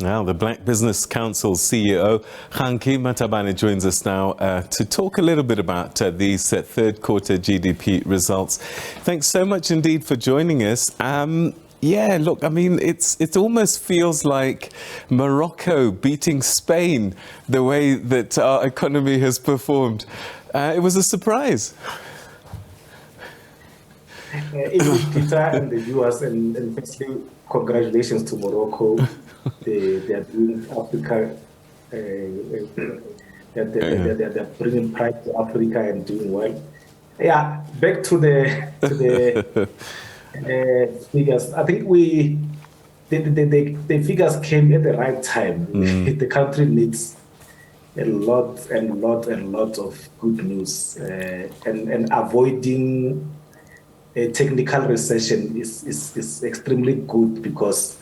Now, the Black Business Council CEO, Kganki Matabane, joins us now to talk a little bit about these third quarter GDP results. Thanks so much indeed for joining us. Yeah, look, I mean, it almost feels like Morocco beating Spain, the way that our economy has performed. It was a surprise. It was Peter and the US, and firstly, congratulations to Morocco. They are doing Africa, they're bringing pride to Africa and doing well. Yeah, back to the figures. I think the figures came at the right time. The country needs a lot of good news, and avoiding a technical recession is extremely good, because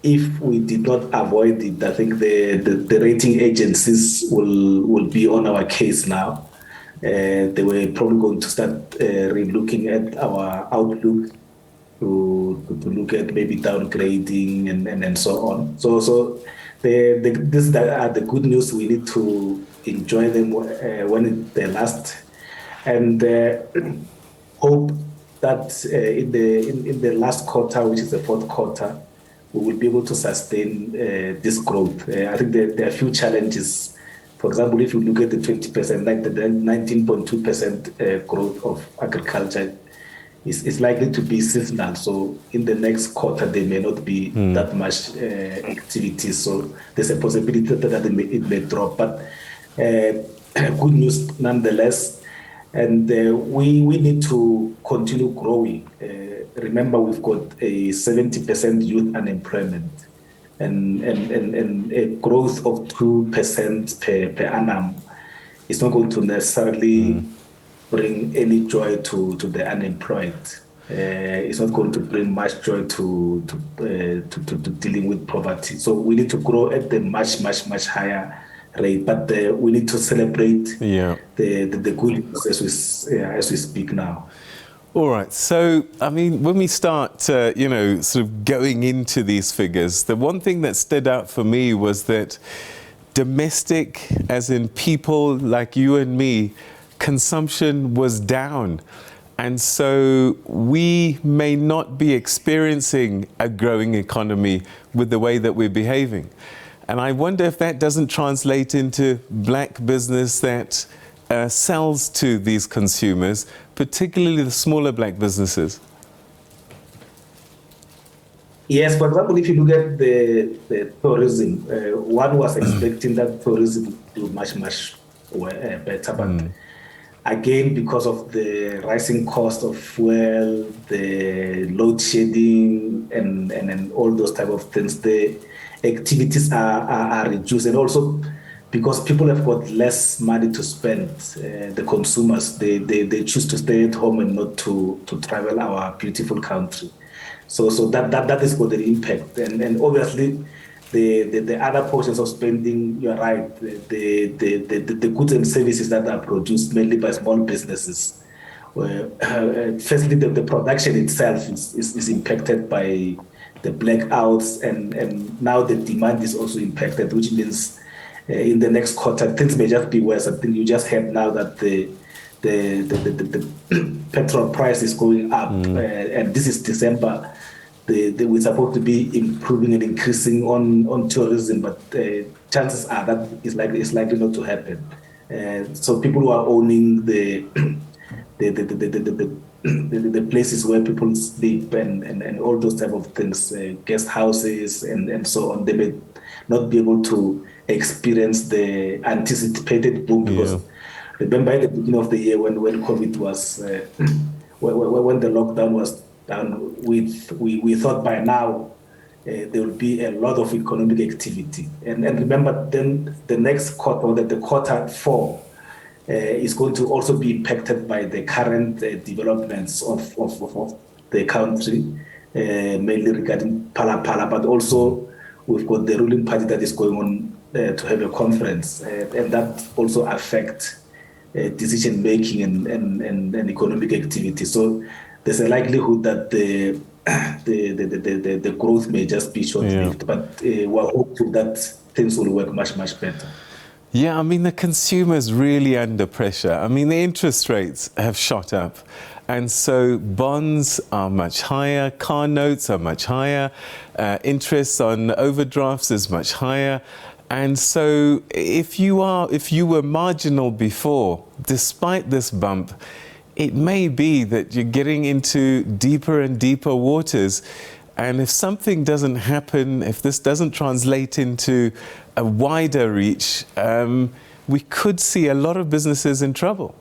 if we did not avoid it, I think the rating agencies will be on our case now. They were probably going to start re-looking at our outlook to look at maybe downgrading and so on. So these are the good news. We need to enjoy them when they last, and hope that in the last quarter, which is the fourth quarter, we will be able to sustain this growth. I think there are a few challenges. For example, if you look at the 20%, like the 19.2% growth of agriculture, is likely to be seasonal. So in the next quarter, there may not be that much activity. So there's a possibility that it may drop, but good news nonetheless. And we need to continue growing. Remember, we've got a 70% youth unemployment, and a growth of 2% per annum is not going to necessarily bring any joy to the unemployed. It's not going to bring much joy to dealing with poverty. So we need to grow at the much higher rate, but we need to celebrate the good news as we speak now. All right. So, I mean, when we start, sort of going into these figures, the one thing that stood out for me was that domestic, as in people like you and me, consumption was down. And so we may not be experiencing a growing economy with the way that we're behaving. And I wonder if that doesn't translate into black business that sells to these consumers, particularly the smaller black businesses. Yes, for example, if you look at the tourism, one was expecting that tourism would do much better, but again, because of the rising cost of fuel, the load shedding, and all those type of things, the activities are reduced, and also because people have got less money to spend, the consumers, they choose to stay at home and not to travel our beautiful country. So that is got an impact, and obviously the other portions of spending, you're right, the goods and services that are produced mainly by small businesses. Firstly, the production itself is impacted by the blackouts, and now the demand is also impacted, which means in the next quarter things may just be worse. I think you just heard now that the petrol price is going up, and this is December. We're supposed to be improving and increasing on tourism, but chances are that it's likely not to happen. So people who are owning the places where people sleep and all those type of things, guest houses and so on, they may not be able to experience the anticipated boom, because remember at the beginning of the year when COVID was, when the lockdown was done, we thought by now there will be a lot of economic activity. And remember, then the next quarter, the quarter four, is going to also be impacted by the current developments of the country, mainly regarding Phala, but also we've got the ruling party that is going on to have a conference, and that also affects decision making and economic activity. So there's a likelihood that the the growth may just be short-lived, but we're hopeful that things will work much, much better. Yeah, I mean, the consumer's really under pressure. I mean, the interest rates have shot up. And so bonds are much higher, car notes are much higher, interest on overdrafts is much higher. And so if you were marginal before, despite this bump, it may be that you're getting into deeper and deeper waters. And if something doesn't happen, if this doesn't translate into a wider reach, we could see a lot of businesses in trouble.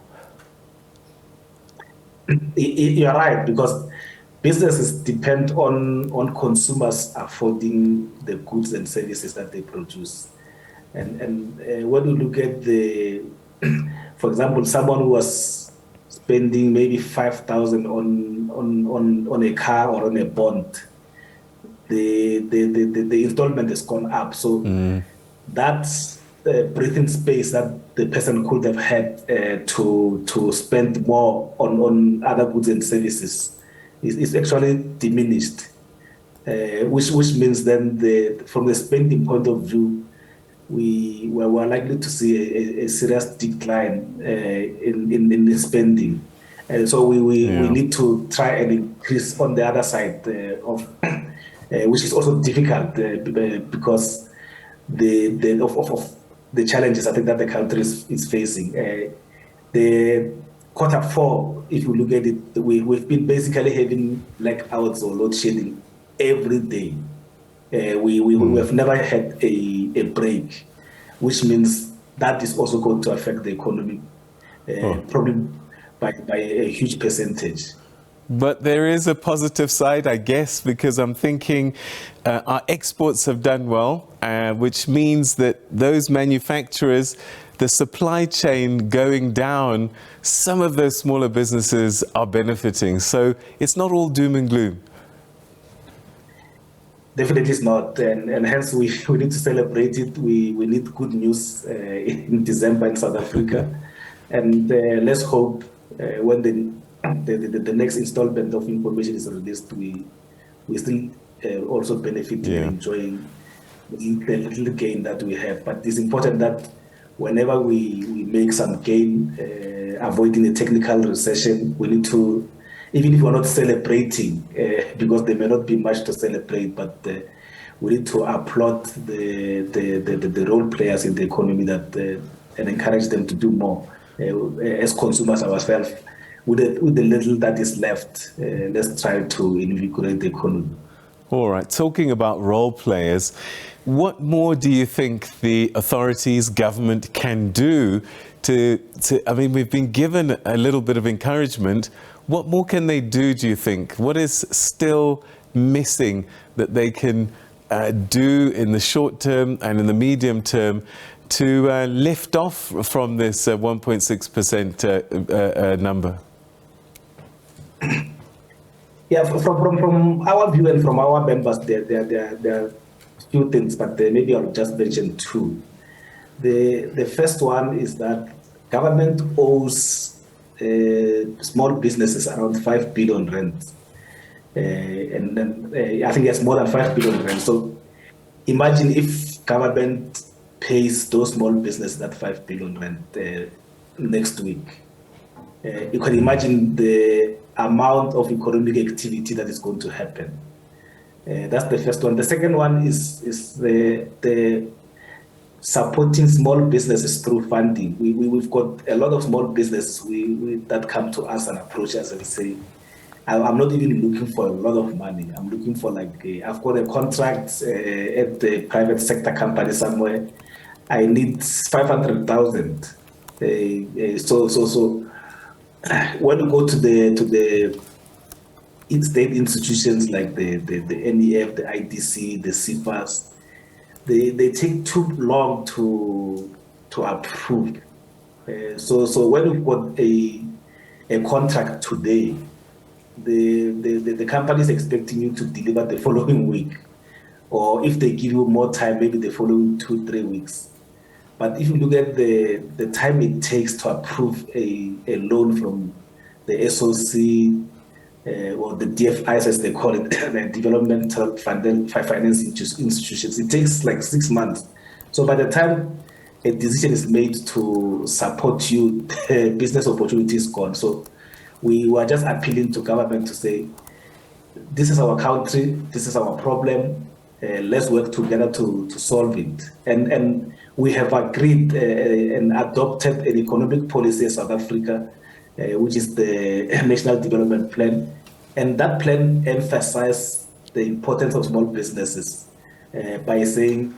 You're right, because businesses depend on consumers affording the goods and services that they produce. And when you look at for example, someone who was spending maybe 5,000 on a car or on a bond, the installment has gone up. So that's breathing space that the person could have had to spend more on other goods and services is actually diminished, which means then from the spending point of view, we're likely to see a serious decline in the spending. And so we need to try and increase on the other side of which is also difficult because of the challenges I think that the country is facing. The Q4, if you look at it, we've been basically having blackouts or load shedding every day. We have never had a break, which means that is also going to affect the economy, probably by a huge percentage. But there is a positive side, I guess, because I'm thinking our exports have done well, which means that those manufacturers, the supply chain going down, some of those smaller businesses are benefiting. So it's not all doom and gloom. Definitely it's not, and hence we need to celebrate it. We need good news in December in South Africa, and let's hope when the next installment of information is released, we still also benefit and enjoying the little gain that we have. But it's important that whenever we make some gain, avoiding a technical recession, we need to, even if we're not celebrating, because there may not be much to celebrate, but we need to applaud the role players in the economy and encourage them to do more. As consumers ourselves, with the little that is left, let's try to invigorate the economy. All right, talking about role players, what more do you think the authorities, government can do I mean, we've been given a little bit of encouragement. What more can they do you think? What is still missing that they can do in the short term and in the medium term to lift off from this 1.6% number? Yeah, from our view and from our members, there are few things, but maybe I'll just mention two. The first one is that government owes small businesses around 5 billion rand. And then I think it's more than 5 billion rand. So imagine if government pays those small businesses that 5 billion rand next week. You can imagine the amount of economic activity that is going to happen. That's the first one. The second one is the supporting small businesses through funding. We've got a lot of small businesses that come to us and approach us and say, I'm not even looking for a lot of money. I'm looking for I've got a contract at the private sector company somewhere. I need 500,000. So when you go to the state institutions like the NEF, the IDC, the CFAS, they take too long to approve. So when you've got a contract today, the company is expecting you to deliver the following week, or if they give you more time, maybe the following 2-3 weeks. But if you look at the time it takes to approve a loan from the SOC, or the DFIs as they call it, the developmental finance institutions. It takes like 6 months. So by the time a decision is made to support you, the business opportunity is gone. So we were just appealing to government to say, this is our country, this is our problem, let's work together to solve it. And we have agreed and adopted an economic policy in South Africa, which is the National Development Plan. And that plan emphasizes the importance of small businesses by saying,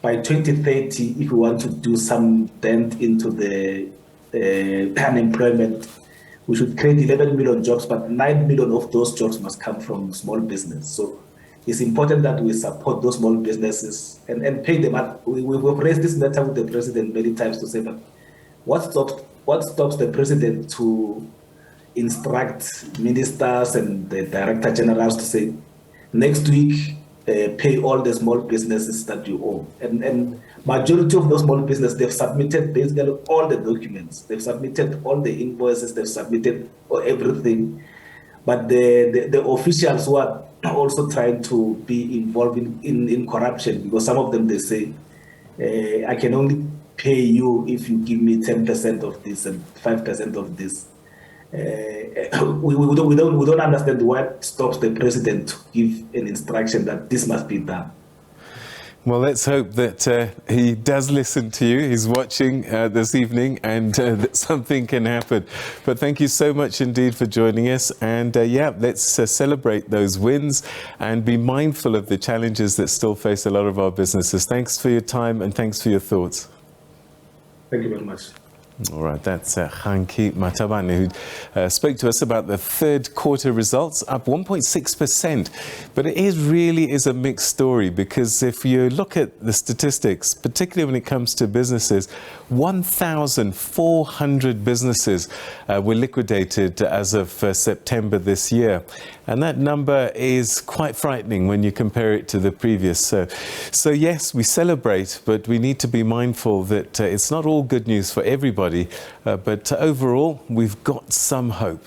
by 2030, if we want to do some dent into the unemployment, we should create 11 million jobs, but 9 million of those jobs must come from small business. So it's important that we support those small businesses and pay them up. We've raised this matter with the president many times to say, but what stops the president to instruct ministers and the director generals to say, next week, pay all the small businesses that you owe. And majority of those small businesses, they've submitted basically all the documents. They've submitted all the invoices, they've submitted everything. But the officials who are also trying to be involved in corruption, because some of them, they say, I can only pay you if you give me 10% of this and 5% of this. We don't understand what stops the president to give an instruction that this must be done. Well, let's hope that he does listen to you. He's watching this evening, and that something can happen. But thank you so much indeed for joining us. And yeah, let's celebrate those wins and be mindful of the challenges that still face a lot of our businesses. Thanks for your time and thanks for your thoughts. Thank you very much. All right, that's Kganki Matabane, who spoke to us about the third quarter results, up 1.6%. But it really is a mixed story, because if you look at the statistics, particularly when it comes to businesses, 1,400 businesses were liquidated as of September this year. And that number is quite frightening when you compare it to the previous. So yes, we celebrate, but we need to be mindful that it's not all good news for everybody. But overall, we've got some hope.